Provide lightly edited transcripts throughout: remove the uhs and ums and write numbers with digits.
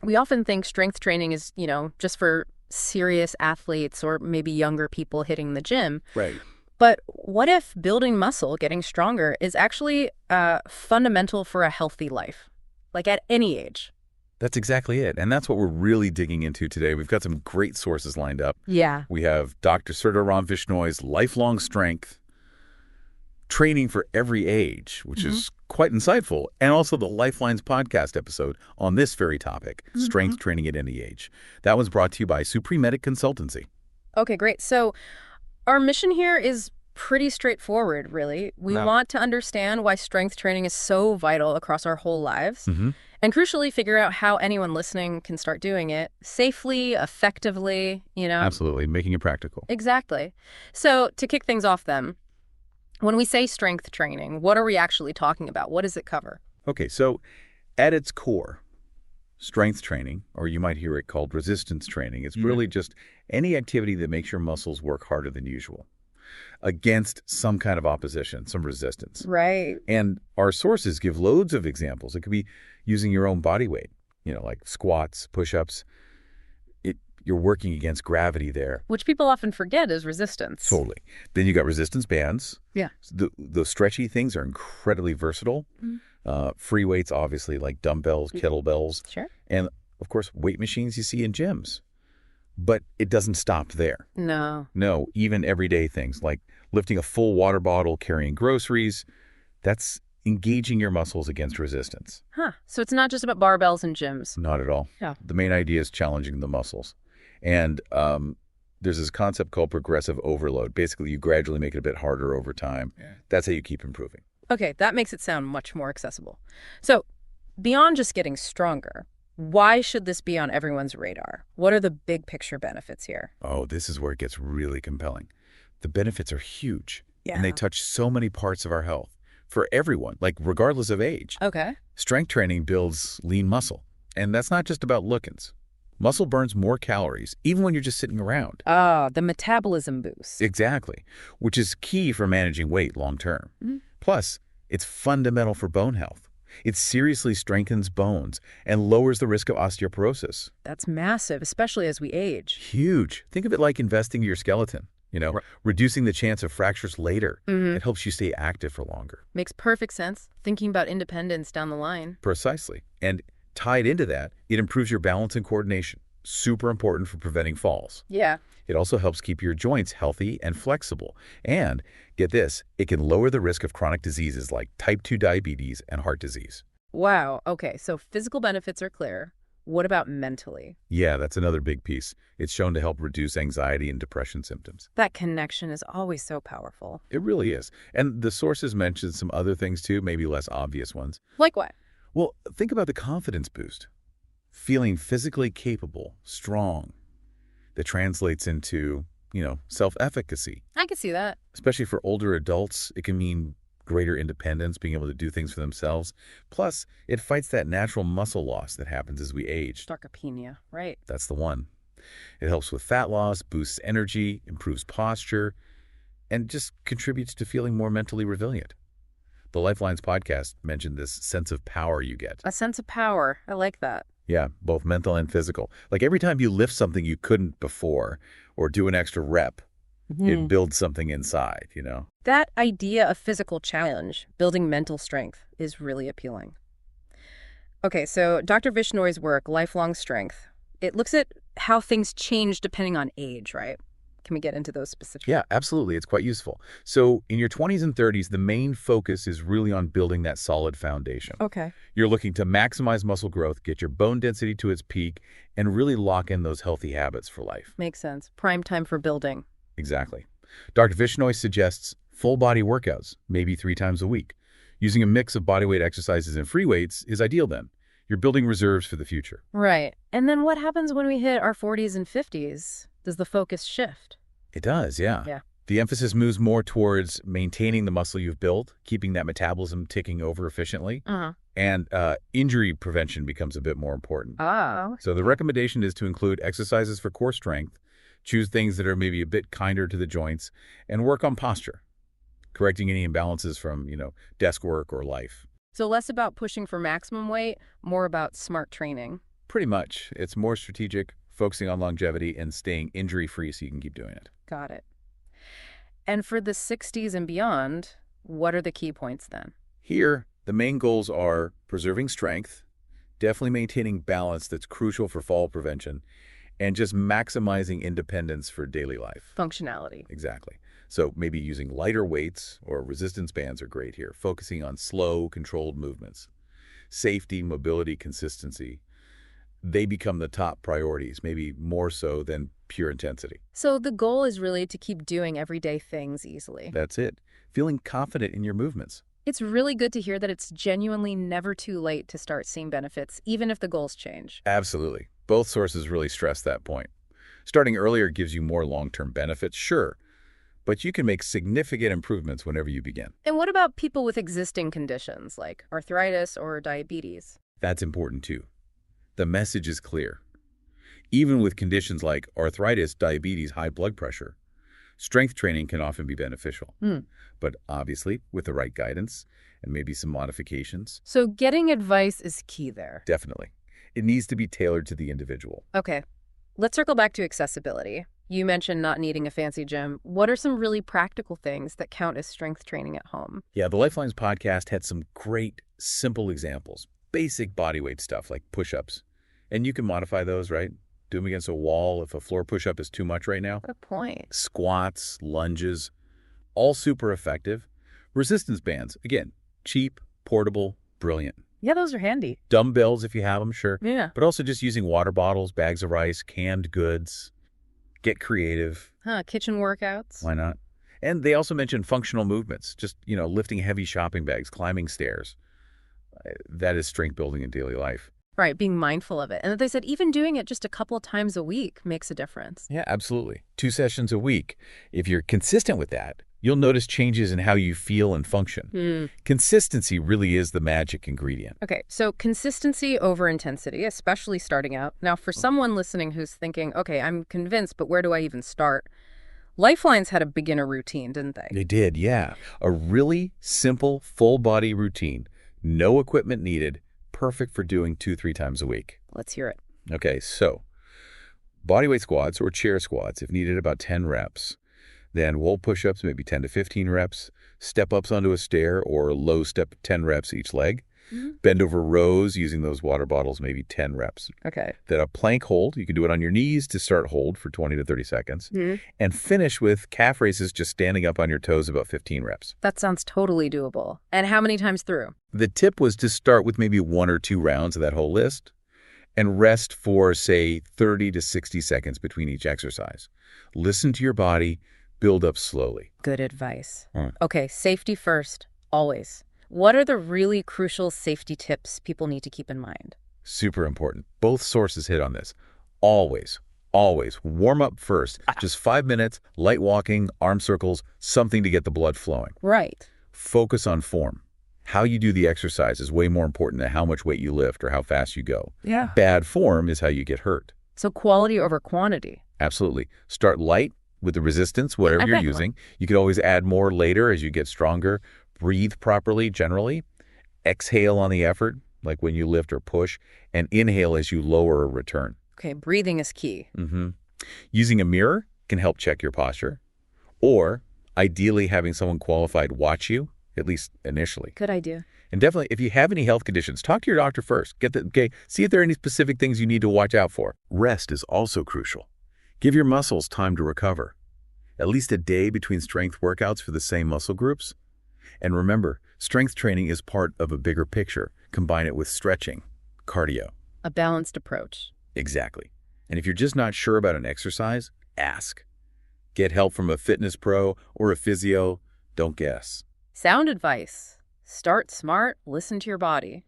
We often think strength training is, just for serious athletes or maybe younger people hitting the gym. Right. But what if building muscle, getting stronger, is actually fundamental for a healthy life, like at any age? That's exactly it. And that's what we're really digging into today. We've got some great sources lined up. Yeah. We have Dr. Serdar Ramvishnoi's Lifelong Strength Training for Every Age, which is quite insightful, and also the Lifelines podcast episode on this very topic, strength training at any age. That was brought to you by Supreme Medic Consultancy. Okay, great. So our mission here is pretty straightforward, really. We want to understand why strength training is so vital across our whole lives, and crucially figure out how anyone listening can start doing it safely, effectively. Absolutely, making it practical. Exactly. So to kick things off then, when we say strength training, what are we actually talking about? What does it cover? Okay, so at its core, strength training, or you might hear it called resistance training, is really just any activity that makes your muscles work harder than usual against some kind of opposition, some resistance. Right. And our sources give loads of examples. It could be using your own body weight, like squats, push-ups. You're working against gravity there. Which people often forget is resistance. Totally. Then you got resistance bands. Yeah. Those stretchy things are incredibly versatile. Free weights, obviously, like dumbbells, kettlebells. Sure. And, of course, weight machines you see in gyms. But it doesn't stop there. No. No, even everyday things like lifting a full water bottle, carrying groceries, that's engaging your muscles against resistance. Huh. So it's not just about barbells and gyms. Not at all. Yeah. The main idea is challenging the muscles. And there's this concept called progressive overload. Basically, you gradually make it a bit harder over time. Yeah. That's how you keep improving. Okay, that makes it sound much more accessible. So beyond just getting stronger, why should this be on everyone's radar? What are the big picture benefits here? Oh, this is where it gets really compelling. The benefits are huge. Yeah. And they touch so many parts of our health for everyone, like regardless of age. Okay. Strength training builds lean muscle. And that's not just about lookings. Muscle burns more calories, even when you're just sitting around. Ah, the metabolism boost. Exactly, which is key for managing weight long term. Plus, it's fundamental for bone health. It seriously strengthens bones and lowers the risk of osteoporosis. That's massive, especially as we age. Huge. Think of it like investing in your skeleton, reducing the chance of fractures later. It helps you stay active for longer. Makes perfect sense. Thinking about independence down the line. Precisely. And tied into that, it improves your balance and coordination. Super important for preventing falls. Yeah. It also helps keep your joints healthy and flexible. And, get this, it can lower the risk of chronic diseases like type 2 diabetes and heart disease. Wow. Okay, so physical benefits are clear. What about mentally? Yeah, that's another big piece. It's shown to help reduce anxiety and depression symptoms. That connection is always so powerful. It really is. And the sources mentioned some other things too, maybe less obvious ones. Like what? Well, think about the confidence boost. Feeling physically capable, strong. That translates into, self-efficacy. I can see that. Especially for older adults, it can mean greater independence, being able to do things for themselves. Plus, it fights that natural muscle loss that happens as we age. Sarcopenia, right. That's the one. It helps with fat loss, boosts energy, improves posture, and just contributes to feeling more mentally resilient. The Lifelines podcast mentioned this sense of power you get. A sense of power. I like that. Yeah, both mental and physical. Like every time you lift something you couldn't before or do an extra rep, it builds something inside, That idea of physical challenge, building mental strength, is really appealing. Okay, so Dr. Vishnoi's work, Lifelong Strength, it looks at how things change depending on age, right? Can we get into those specifics? Yeah, absolutely. It's quite useful. So in your 20s and 30s, the main focus is really on building that solid foundation. Okay. You're looking to maximize muscle growth, get your bone density to its peak, and really lock in those healthy habits for life. Makes sense. Prime time for building. Exactly. Dr. Vishnoi suggests full body workouts, maybe 3 times a week. Using a mix of bodyweight exercises and free weights is ideal then. You're building reserves for the future. Right. And then what happens when we hit our 40s and 50s? Does the focus shift? It does, yeah. Yeah. The emphasis moves more towards maintaining the muscle you've built, keeping that metabolism ticking over efficiently, and injury prevention becomes a bit more important. Oh. So the recommendation is to include exercises for core strength, choose things that are maybe a bit kinder to the joints, and work on posture, correcting any imbalances from, desk work or life. So less about pushing for maximum weight, more about smart training. Pretty much. It's more strategic, focusing on longevity and staying injury-free so you can keep doing it. Got it. And for the 60s and beyond, what are the key points then? Here, the main goals are preserving strength, definitely maintaining balance that's crucial for fall prevention, and just maximizing independence for daily life. Functionality. Exactly. So maybe using lighter weights or resistance bands are great here, focusing on slow, controlled movements. Safety, mobility, consistency, they become the top priorities, maybe more so than pure intensity. So the goal is really to keep doing everyday things easily. That's it. Feeling confident in your movements. It's really good to hear that it's genuinely never too late to start seeing benefits, even if the goals change. Absolutely. Both sources really stress that point. Starting earlier gives you more long-term benefits, sure, but you can make significant improvements whenever you begin. And what about people with existing conditions like arthritis or diabetes? That's important too. The message is clear. Even with conditions like arthritis, diabetes, high blood pressure, strength training can often be beneficial. But obviously, with the right guidance and maybe some modifications. So getting advice is key there. Definitely. It needs to be tailored to the individual. Okay. Let's circle back to accessibility. You mentioned not needing a fancy gym. What are some really practical things that count as strength training at home? Yeah, the Lifelines podcast had some great, simple examples. Basic bodyweight stuff like push-ups. And you can modify those, right? Do them against a wall if a floor push-up is too much right now. Good point. Squats, lunges, all super effective. Resistance bands, again, cheap, portable, brilliant. Yeah, those are handy. Dumbbells if you have them, sure. Yeah. But also just using water bottles, bags of rice, canned goods. Get creative. Kitchen workouts. Why not? And they also mentioned functional movements, just, lifting heavy shopping bags, climbing stairs. That is strength building in daily life. Right, being mindful of it. And they said even doing it just a couple of times a week makes a difference. Yeah, absolutely. 2 sessions a week. If you're consistent with that, you'll notice changes in how you feel and function. Consistency really is the magic ingredient. Okay, so consistency over intensity, especially starting out. Now, for someone listening who's thinking, okay, I'm convinced, but where do I even start? Lifelines had a beginner routine, didn't they? They did, yeah. A really simple, full-body routine. No equipment needed. Perfect for doing 2-3 times a week. Let's hear it. Okay, so bodyweight squats or chair squats, if needed, about 10 reps. Then wall push-ups, maybe 10 to 15 reps. Step-ups onto a stair or low step, 10 reps each leg. Bend over rows using those water bottles, maybe 10 reps. Okay. Then a plank hold. You can do it on your knees to start hold for 20 to 30 seconds. And finish with calf raises, just standing up on your toes, about 15 reps. That sounds totally doable. And how many times through? The tip was to start with maybe 1 or 2 rounds of that whole list and rest for, say, 30 to 60 seconds between each exercise. Listen to your body, build up slowly. Good advice. Okay, safety first, always. What are the really crucial safety tips people need to keep in mind? Super important. Both sources hit on this. Always, always warm up first. Just 5 minutes, light walking, arm circles, something to get the blood flowing. Right. Focus on form. How you do the exercise is way more important than how much weight you lift or how fast you go. Yeah. Bad form is how you get hurt. So quality over quantity. Absolutely. Start light with the resistance, whatever you're using. You could always add more later as you get stronger. Breathe properly, generally. Exhale on the effort, like when you lift or push, and inhale as you lower or return. Okay, breathing is key. Using a mirror can help check your posture, or ideally having someone qualified watch you, at least initially. Good idea. And definitely, if you have any health conditions, talk to your doctor first. See if there are any specific things you need to watch out for. Rest is also crucial. Give your muscles time to recover. At least a day between strength workouts for the same muscle groups. And remember, strength training is part of a bigger picture. Combine it with stretching, cardio. A balanced approach. Exactly. And if you're just not sure about an exercise, ask. Get help from a fitness pro or a physio. Don't guess. Sound advice. Start smart, listen to your body.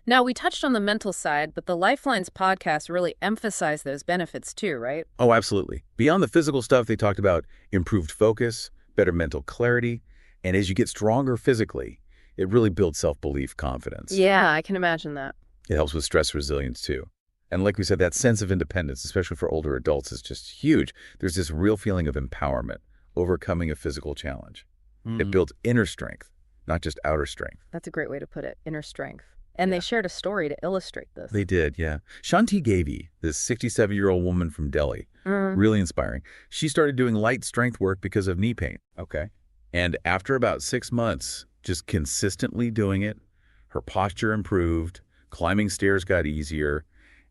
Now, we touched on the mental side, but the Lifelines podcast really emphasized those benefits too, right? Oh, absolutely. Beyond the physical stuff, they talked about improved focus, better mental clarity, and as you get stronger physically, it really builds self-belief, confidence. Yeah, I can imagine that. It helps with stress resilience too. And like we said, that sense of independence, especially for older adults, is just huge. There's this real feeling of empowerment, overcoming a physical challenge. It builds inner strength, not just outer strength. That's a great way to put it, inner strength. And Yeah. they shared a story to illustrate this. They did, yeah. Shanti Gavi, this 67-year-old woman from Delhi, really inspiring. She started doing light strength work because of knee pain. Okay. And after about 6 months, just consistently doing it, her posture improved, climbing stairs got easier,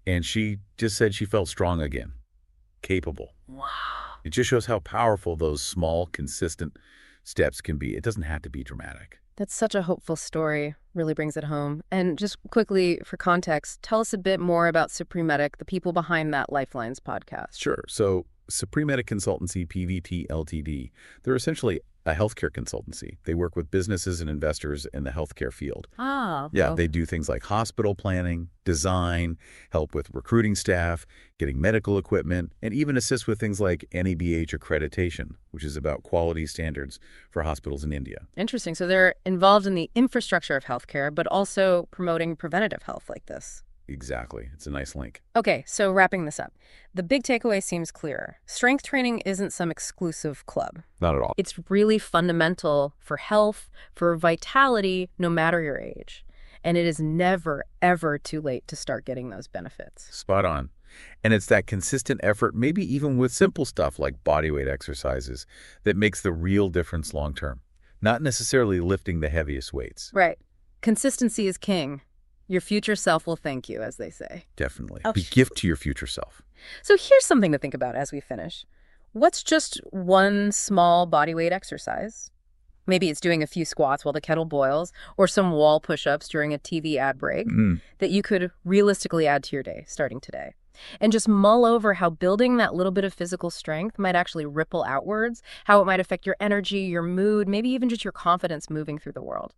and she just said she felt strong again, capable. Wow. It just shows how powerful those small, consistent steps can be. It doesn't have to be dramatic. That's such a hopeful story. Really brings it home. And just quickly, for context, tell us a bit more about Supreme Medic, the people behind that Lifelines podcast. Sure. So Supreme Medic Consultancy, PVT Ltd., they're essentially a healthcare consultancy. They work with businesses and investors in the healthcare field. Yeah, they do things like hospital planning, design, help with recruiting staff, getting medical equipment, and even assist with things like NABH accreditation, which is about quality standards for hospitals in India. Interesting. So they're involved in the infrastructure of healthcare, but also promoting preventative health like this. Exactly. It's a nice link. Okay, so wrapping this up, the big takeaway seems clear. Strength training isn't some exclusive club. Not at all. It's really fundamental for health, for vitality, no matter your age. And it is never, ever too late to start getting those benefits. Spot on. And it's that consistent effort, maybe even with simple stuff like bodyweight exercises, that makes the real difference long term. Not necessarily lifting the heaviest weights. Right. Consistency is king. Your future self will thank you, as they say. Definitely. Be gift to your future self. So here's something to think about as we finish. What's just one small bodyweight exercise? Maybe it's doing a few squats while the kettle boils, or some wall push-ups during a TV ad break that you could realistically add to your day, starting today. And just mull over how building that little bit of physical strength might actually ripple outwards, how it might affect your energy, your mood, maybe even just your confidence moving through the world.